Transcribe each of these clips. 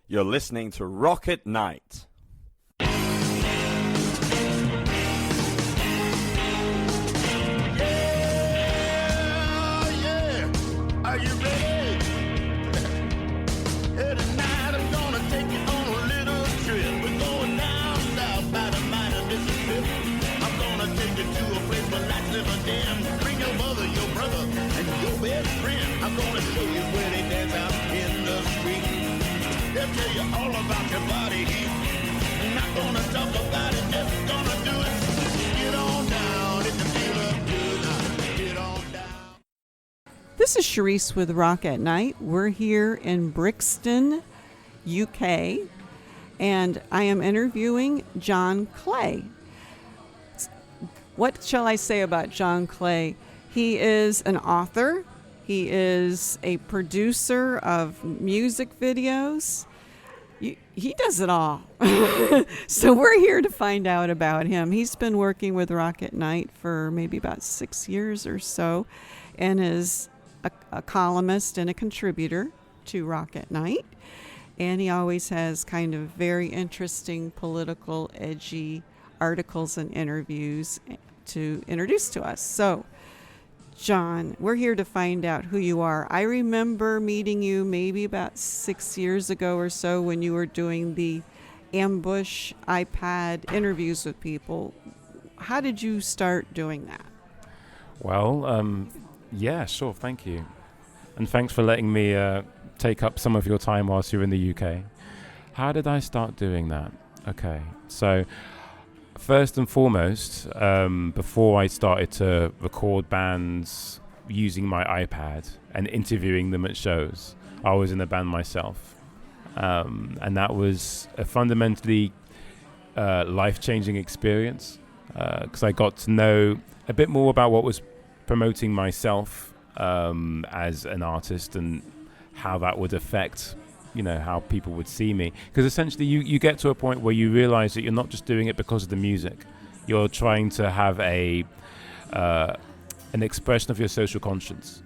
You're listening to Rocket Night. Are you ready? Tonight I'm gonna take you on a little trip. We're going down south by the mighty Mississippi. I'm gonna take you to a place where lights never dim. Bring your mother, your brother, and your best friend. I'm gonna show you where they dance out in the street. They'll tell you all about your body heat. I'm not gonna talk about it, just gonna do it. Get on down if you feel up good. Get on down. This is Sharice with Rock at Night. We're here in Brixton, UK, and I am interviewing John Clay. What shall I say about John Clay? He is an author. He is a producer of music videos. He does it all. So we're here to find out about him. He's been working with Rock at Night for maybe about 6 years or so, and is a columnist and a contributor to Rock at Night. And he always has kind of very interesting, political, edgy articles and interviews to introduce to us. So, John, we're here to find out who you are. I remember meeting you maybe about 6 years ago or so when you were doing the Ambush iPad interviews with people. How did you start doing that? Well, yeah, sure, thank you. And thanks for letting me take up some of your time whilst you're in the UK. How did I start doing that? Okay, so first and foremost, before I started to record bands using my iPad and interviewing them at shows, I was in a band myself. And that was a fundamentally life-changing experience because I got to know a bit more about what was promoting myself as an artist and how that would affect, how people would see me. Because essentially you get to a point where you realize that you're not just doing it because of the music. You're trying to have an expression of your social conscience,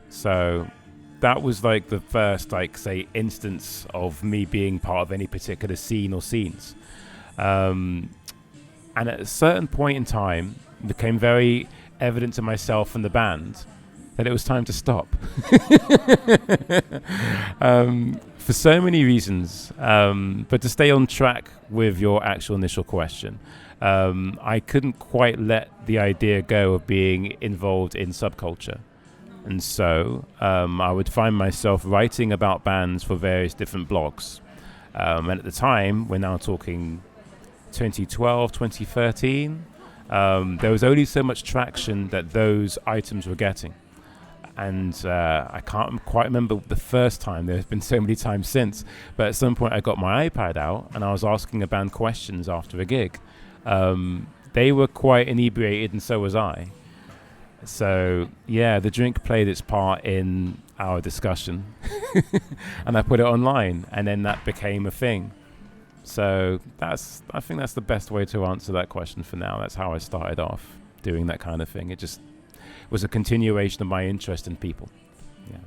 So that was like the first, say, instance of me being part of any particular scene or scenes. And at a certain point in time, it became very evident to myself and the band that it was time to stop. For so many reasons, but to stay on track with your actual initial question, I couldn't quite let the idea go of being involved in subculture. And so I would find myself writing about bands for various different blogs. And at the time, we're now talking 2012, 2013, there was only so much traction that those items were getting. And I can't quite remember the first time. There's been so many times since. But at some point I got my iPad out and I was asking a band questions after a gig. They were quite inebriated and so was I. So, yeah, the drink played its part in our discussion. And I put it online and then that became a thing. So I think that's the best way to answer that question for now. That's how I started off doing that kind of thing. It just was a continuation of my interest in people. Yeah.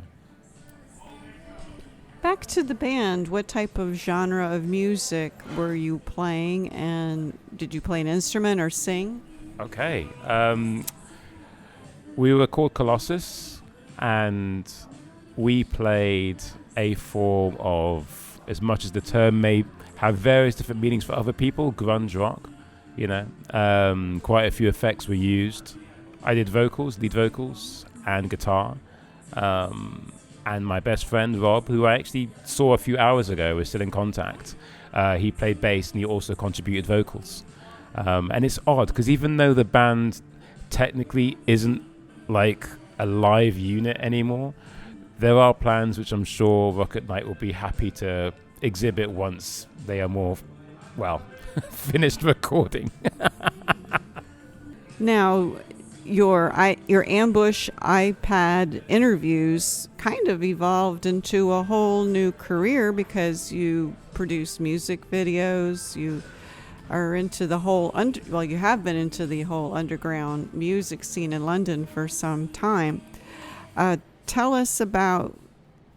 Back to the band, what type of genre of music were you playing, and did you play an instrument or sing? Okay. We were called Colossus, and we played a form of, as much as the term may have various different meanings for other people, grunge rock. Quite a few effects were used. I did lead vocals, and guitar. And my best friend, Rob, who I actually saw a few hours ago, we're still in contact. He played bass and he also contributed vocals. And it's odd, because even though the band technically isn't like a live unit anymore, there are plans which I'm sure Rock at Night will be happy to exhibit once they are more, finished recording. Now, your Ambush iPad interviews kind of evolved into a whole new career because you produce music videos. You are into the whole you have been into the whole underground music scene in London for some time. Tell us about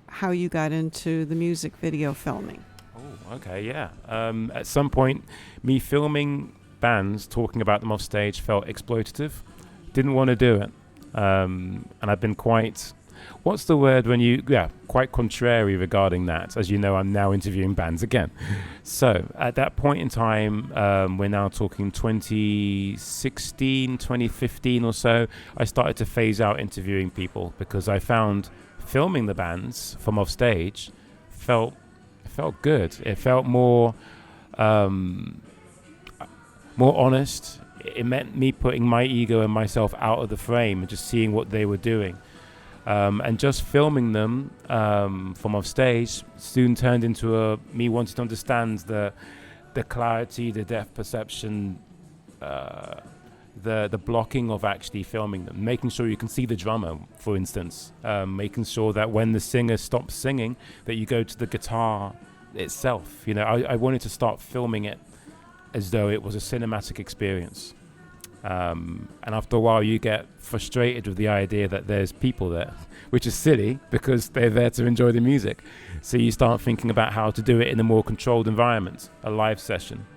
how you got into the music video filming. Oh, okay, yeah. At some point, me filming bands, talking about them off stage, felt exploitative. Didn't want to do it. And I've been quite, what's the word when you, quite contrary regarding that. As you know, I'm now interviewing bands again. So at that point in time, we're now talking 2016, 2015 or so, I started to phase out interviewing people because I found filming the bands from off stage felt good. It felt more honest. It meant me putting my ego and myself out of the frame and just seeing what they were doing. And just filming them from off stage soon turned into me wanting to understand the clarity, the depth perception, the blocking of actually filming them, making sure you can see the drummer, for instance, making sure that when the singer stops singing, that you go to the guitar itself. You know, I wanted to start filming it as though it was a cinematic experience. And after a while, you get frustrated with the idea that there's people there, which is silly because they're there to enjoy the music. So you start thinking about how to do it in a more controlled environment, a live session.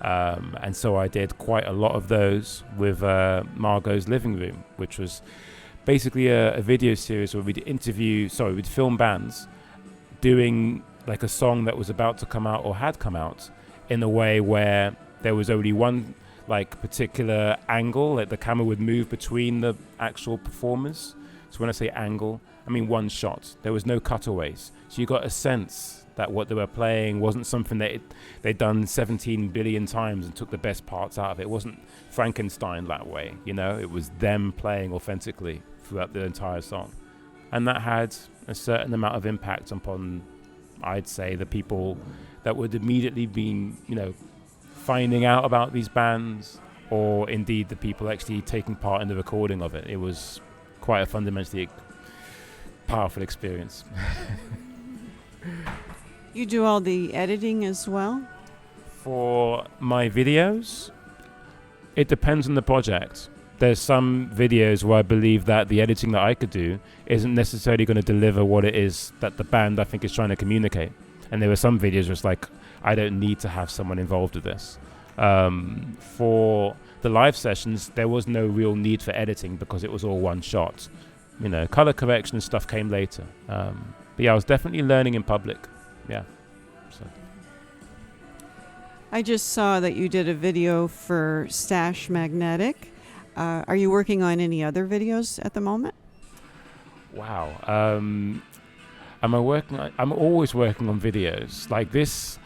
And so I did quite a lot of those with Margot's Living Room, which was basically a video series where we'd film bands doing like a song that was about to come out or had come out in a way where there was only one like particular angle, like the camera would move between the actual performers. So when I say angle, I mean one shot. There was no cutaways. So you got a sense that what they were playing wasn't something that they'd done 17 billion times and took the best parts out of it. It wasn't Frankenstein that way, you know? It was them playing authentically throughout the entire song. And that had a certain amount of impact upon, I'd say, the people that would immediately be, you know, finding out about these bands, or indeed the people actually taking part in the recording of it. It was quite a fundamentally powerful experience. You do all the editing as well? For my videos, it depends on the project. There's some videos where I believe that the editing that I could do isn't necessarily going to deliver what it is that the band I think is trying to communicate. And there were some videos where it's like, I don't need to have someone involved with this. For the live sessions, there was no real need for editing because it was all one shot. You know, color correction and stuff came later. But yeah, I was definitely learning in public. Yeah. So. I just saw that you did a video for Stash Magnetic. Are you working on any other videos at the moment? Wow. I'm always working on videos. Like this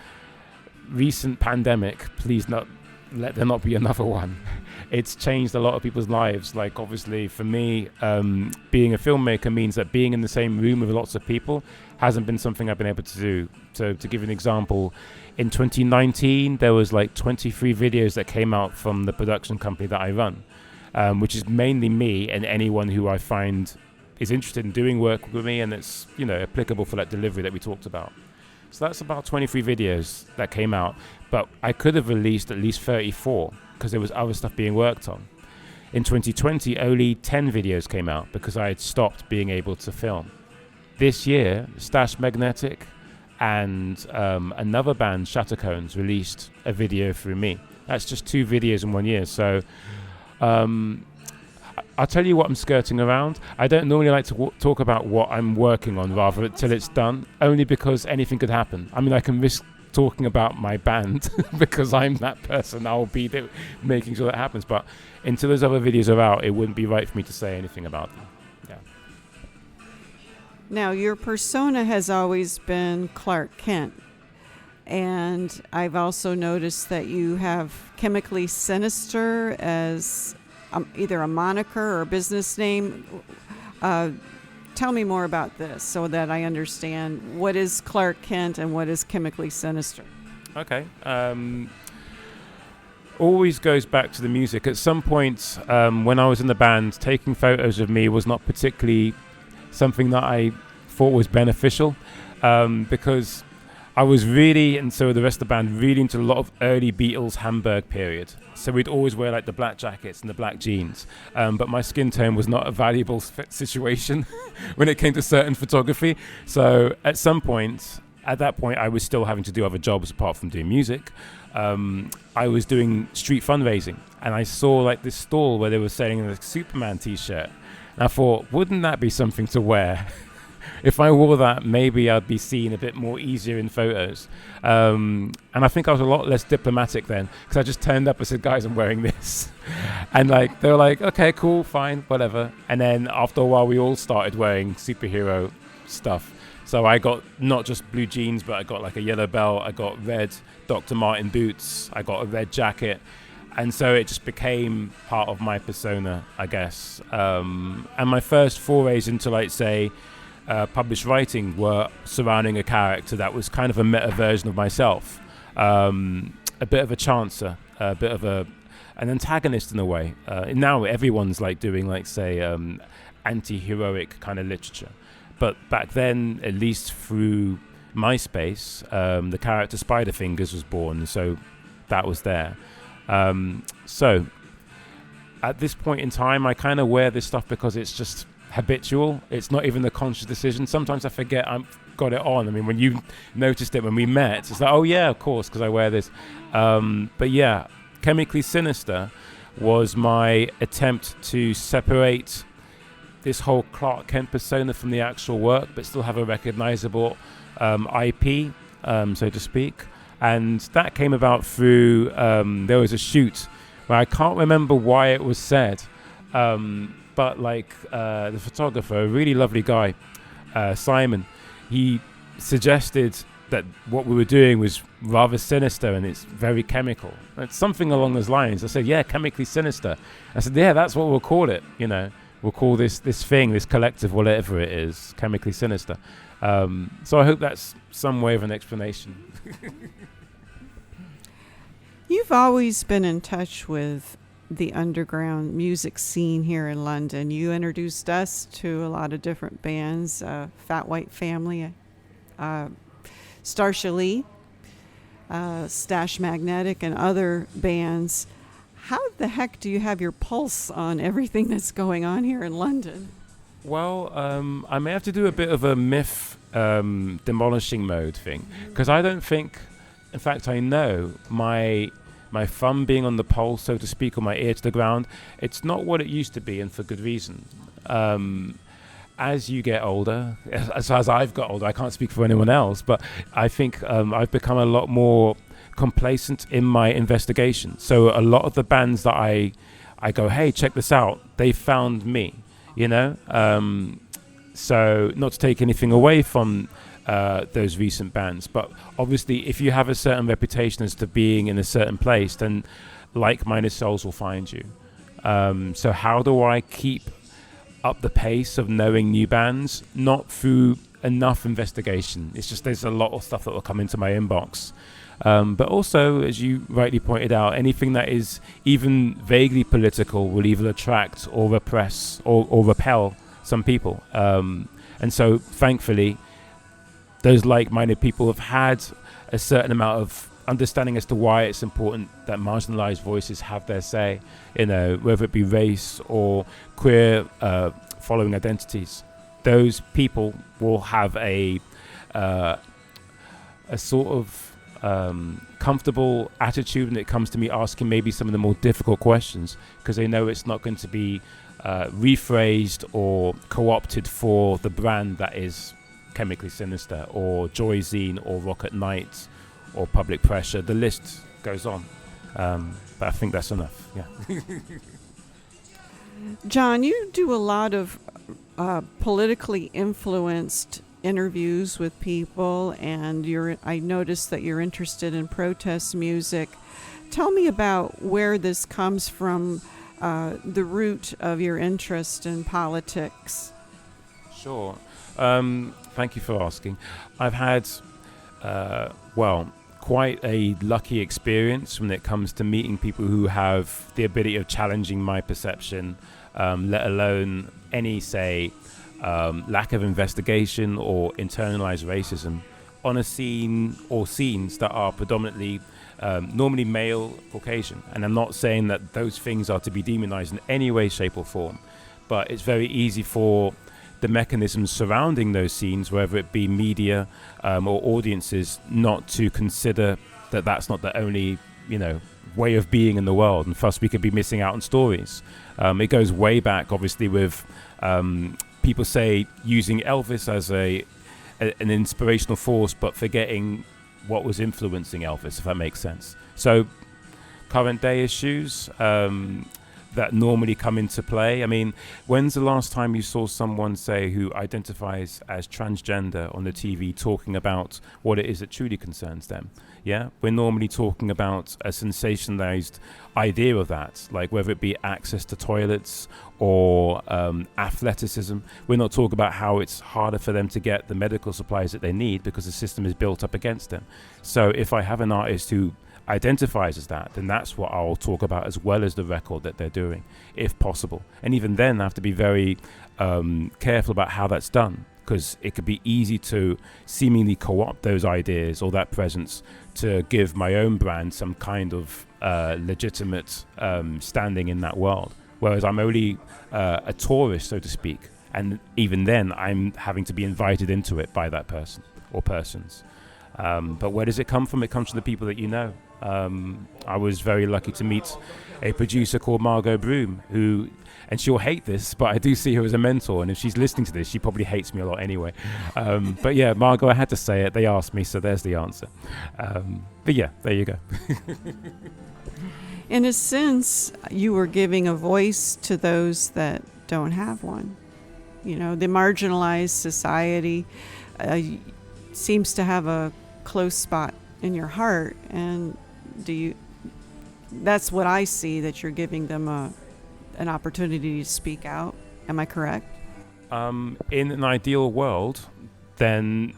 recent pandemic, please let there not be another one. It's changed a lot of people's lives. Like obviously for me, being a filmmaker means that being in the same room with lots of people hasn't been something I've been able to do. So to give you an example, in 2019, there was like 23 videos that came out from the production company that I run, which is mainly me and anyone who I find is interested in doing work with me and it's, you know, applicable for that delivery that we talked about. So that's about 23 videos that came out, but I could have released at least 34 because there was other stuff being worked on. In 2020, only 10 videos came out because I had stopped being able to film. This year, Stash Magnetic and another band, Shattercones, released a video through me. That's just 2 videos in 1 year. So I'll tell you what I'm skirting around. I don't normally like to talk about what I'm working on rather until it's done, only because anything could happen. I mean, I can risk talking about my band because I'm that person. I'll be making sure that happens. But until those other videos are out, it wouldn't be right for me to say anything about them. Yeah. Now, your persona has always been Clark Kent. And I've also noticed that you have Chemically Sinister as either a moniker or a business name. Tell me more about this so that I understand what is Clark Kent and what is Chemically Sinister. Okay. Always goes back to the music. At some point when I was in the band, taking photos of me was not particularly something that I thought was beneficial because I was really, and so the rest of the band, really into a lot of early Beatles Hamburg period. So we'd always wear like the black jackets and the black jeans. But my skin tone was not a valuable situation when it came to certain photography. So at that point, I was still having to do other jobs apart from doing music. I was doing street fundraising, and I saw like this stall where they were selling a Superman t-shirt. And I thought, wouldn't that be something to wear? If I wore that, maybe I'd be seen a bit more easier in photos. And I think I was a lot less diplomatic then, because I just turned up and said, guys, I'm wearing this. And like they were like, okay, cool, fine, whatever. And then after a while, we all started wearing superhero stuff. So I got not just blue jeans, but I got like a yellow belt. I got red Dr. Martin boots. I got a red jacket. And so it just became part of my persona, I guess. And my first forays into, like, say, published writing were surrounding a character that was kind of a meta version of myself, a bit of a chancer, a bit of an antagonist in a way. Now everyone's like doing like say anti-heroic kind of literature, but back then, at least through MySpace, the character Spiderfingers was born, so that was there. So at this point in time, I kind of wear this stuff because it's just habitual. It's not even a conscious decision. Sometimes I forget I've got it on. I mean, when you noticed it when we met, it's like, oh yeah, of course, because I wear this. But yeah, Chemically Sinister was my attempt to separate this whole Clark Kent persona from the actual work, but still have a recognizable IP, so to speak. And that came about through, there was a shoot where I can't remember why it was said, but like the photographer, a really lovely guy, Simon, he suggested that what we were doing was rather sinister and it's very chemical. It's something along those lines. I said, yeah, chemically sinister. I said, yeah, that's what we'll call it. You know, we'll call this thing, this collective, whatever it is, chemically sinister. So I hope that's some way of an explanation. You've always been in touch with the underground music scene here in London. You introduced us to a lot of different bands, Fat White Family, Star Chalet, Stash Magnetic, and other bands. How the heck do you have your pulse on everything that's going on here in London? Well, I may have to do a bit of a myth demolishing mode thing, because I don't think, in fact, I know my thumb being on the pulse, so to speak, or my ear to the ground, it's not what it used to be, and for good reason. As you get older, as I've got older, I can't speak for anyone else, but I think I've become a lot more complacent in my investigation. So a lot of the bands that I go, hey, check this out, they found me, you know? So not to take anything away from those recent bands, but obviously if you have a certain reputation as to being in a certain place, then like-minded souls will find you. So how do I keep up the pace of knowing new bands? Not through enough investigation. It's just there's a lot of stuff that will come into my inbox. But also, as you rightly pointed out, anything that is even vaguely political will either attract or repress or repel some people. And so, thankfully, those like-minded people have had a certain amount of understanding as to why it's important that marginalized voices have their say, you know, whether it be race or queer following identities. Those people will have a sort of comfortable attitude when it comes to me asking maybe some of the more difficult questions, because they know it's not going to be rephrased or co-opted for the brand that is Chemically Sinister or Joy Zine or Rock at Night or Public Pressure. The list goes on. But I think that's enough. Yeah. John, you do a lot of politically influenced interviews with people, and I noticed that you're interested in protest music. Tell me about where this comes from, the root of your interest in politics. Sure. Thank you for asking. I've had, quite a lucky experience when it comes to meeting people who have the ability of challenging my perception, let alone any, say, lack of investigation or internalized racism. on a scene or scenes that are predominantly normally male Caucasian. And I'm not saying that those things are to be demonized in any way, shape or form, but it's very easy for the mechanisms surrounding those scenes, whether it be media or audiences, not to consider that that's not the only, way of being in the world. And thus we could be missing out on stories. It goes way back, obviously, with people say using Elvis as an inspirational force, but forgetting what was influencing Elvis, if that makes sense. So current day issues that normally come into play. I mean, when's the last time you saw someone, say, who identifies as transgender on the TV talking about what it is that truly concerns them? Yeah, we're normally talking about a sensationalized idea of that, like whether it be access to toilets or athleticism. We're not talking about how it's harder for them to get the medical supplies that they need because the system is built up against them. So if I have an artist who identifies as that, then that's what I'll talk about, as well as the record that they're doing, if possible. And even then I have to be very careful about how that's done, because it could be easy to seemingly co-opt those ideas or that presence to give my own brand some kind of legitimate standing in that world, whereas I'm only a tourist, so to speak, and even then I'm having to be invited into it by that person or persons. But where does it come from? It comes from the people that you know. I was very lucky to meet a producer called Margot Broom, and she'll hate this, but I do see her as a mentor, and if she's listening to this, she probably hates me a lot anyway. But yeah, Margot, I had to say it. They asked me, so there's the answer. But yeah, there you go. In a sense, you were giving a voice to those that don't have one. The marginalized society seems to have a close spot in your heart, and that's what I see, that you're giving them an opportunity to speak out. Am I correct? In an ideal world, then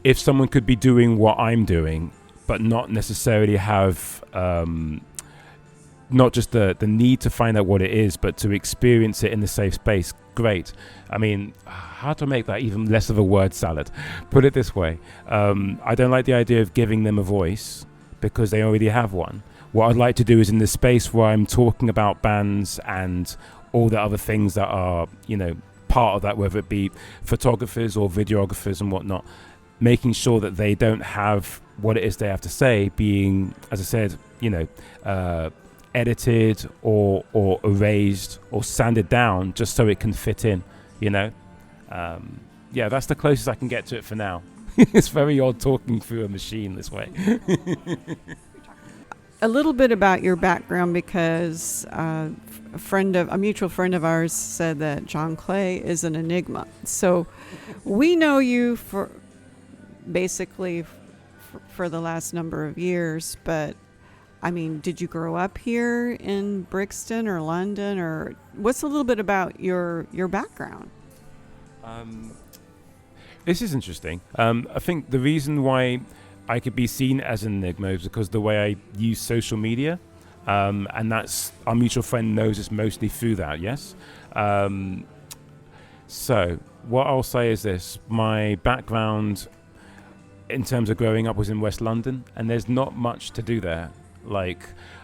if someone could be doing what I'm doing, but not necessarily have not just the need to find out what it is, but to experience it in the safe space, great. I mean, how to make that even less of a word salad? Put it this way. I don't like the idea of giving them a voice because they already have one. What I'd like to do is, in the space where I'm talking about bands and all the other things that are, part of that, whether it be photographers or videographers and whatnot, making sure that they don't have what it is they have to say being, as I said, edited or erased or sanded down just so it can fit in, Yeah, that's the closest I can get to it for now. It's very odd talking through a machine this way. A little bit about your background, because a mutual friend of ours said that John Clay is an enigma. So we know you for basically for the last number of years, but I mean, did you grow up here in Brixton or London, or what's a little bit about your background? This is interesting. I think the reason why I could be seen as an enigma is because the way I use social media, and that's, our mutual friend knows it's mostly through that, yes? So what I'll say is this: my background in terms of growing up was in West London, and there's not much to do there. Like,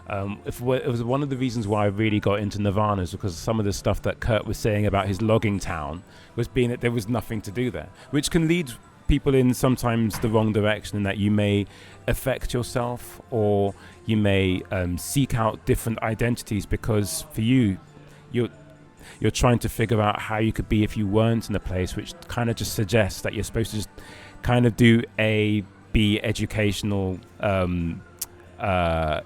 it was one of the reasons why I really got into Nirvana, is because some of the stuff that Kurt was saying about his logging town was being that there was nothing to do there, which can lead people in sometimes the wrong direction, in that you may affect yourself, or you may seek out different identities because for you're trying to figure out how you could be if you weren't in a place, which kind of just suggests that you're supposed to just kind of do B educational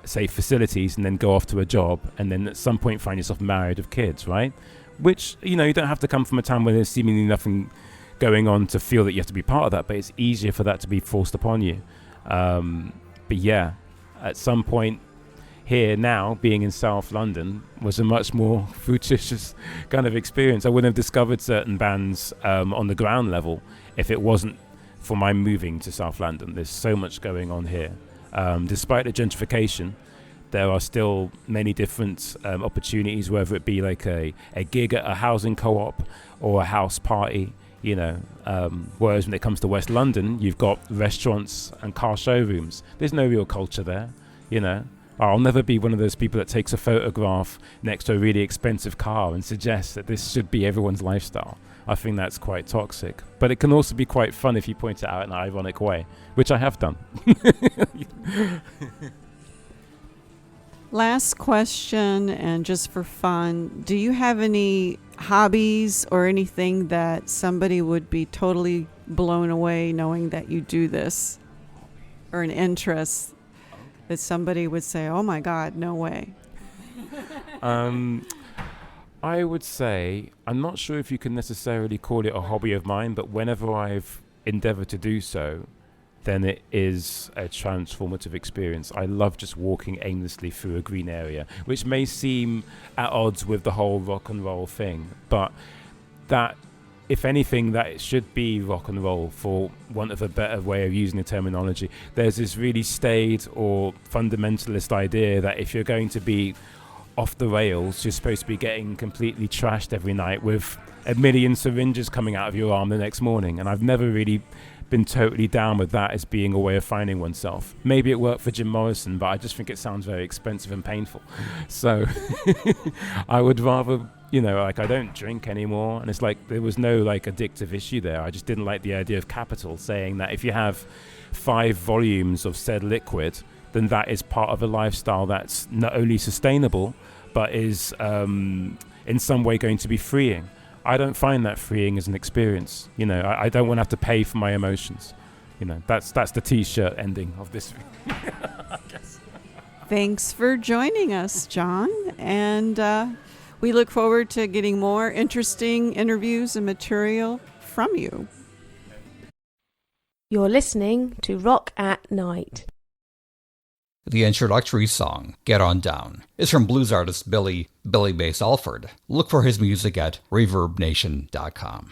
say facilities, and then go off to a job, and then at some point find yourself married with kids, right? Which, you don't have to come from a town where there's seemingly nothing going on to feel that you have to be part of that, but it's easier for that to be forced upon you. But yeah, at some point here now, being in South London was a much more fruititious kind of experience. I wouldn't have discovered certain bands on the ground level if it wasn't for my moving to South London. There's so much going on here. Despite the gentrification, there are still many different opportunities, whether it be like a gig at a housing co-op or a house party. you know. Whereas when it comes to West London, you've got restaurants and car showrooms. There's no real culture there, you know. I'll never be one of those people that takes a photograph next to a really expensive car and suggests that this should be everyone's lifestyle. I think that's quite toxic. But it can also be quite fun if you point it out in an ironic way, which I have done. Last question, and just for fun, do you have any hobbies or anything that somebody would be totally blown away knowing that you do this? Or an interest that somebody would say, oh my God, no way? I would say, I'm not sure if you can necessarily call it a hobby of mine, but whenever I've endeavored to do so, then it is a transformative experience. I love just walking aimlessly through a green area, which may seem at odds with the whole rock and roll thing, but that, if anything, that it should be rock and roll, for want of a better way of using the terminology. There's this really staid or fundamentalist idea that if you're going to be off the rails, you're supposed to be getting completely trashed every night with a million syringes coming out of your arm the next morning. And I've never really been totally down with that as being a way of finding oneself. Maybe it worked for Jim Morrison, but I just think it sounds very expensive and painful. So I would rather, you know, like, I don't drink anymore, and it's like there was no like addictive issue there. I just didn't like the idea of Capitol saying that if you have 5 volumes of said liquid, then that is part of a lifestyle that's not only sustainable, but is in some way going to be freeing. I don't find that freeing as an experience. You know, I don't want to have to pay for my emotions. You know, that's the T-shirt ending of this. I guess. Thanks for joining us, John. And we look forward to getting more interesting interviews and material from you. You're listening to Rock at Night. The introductory song, Get On Down, is from blues artist Billy Bass Alford. Look for his music at ReverbNation.com.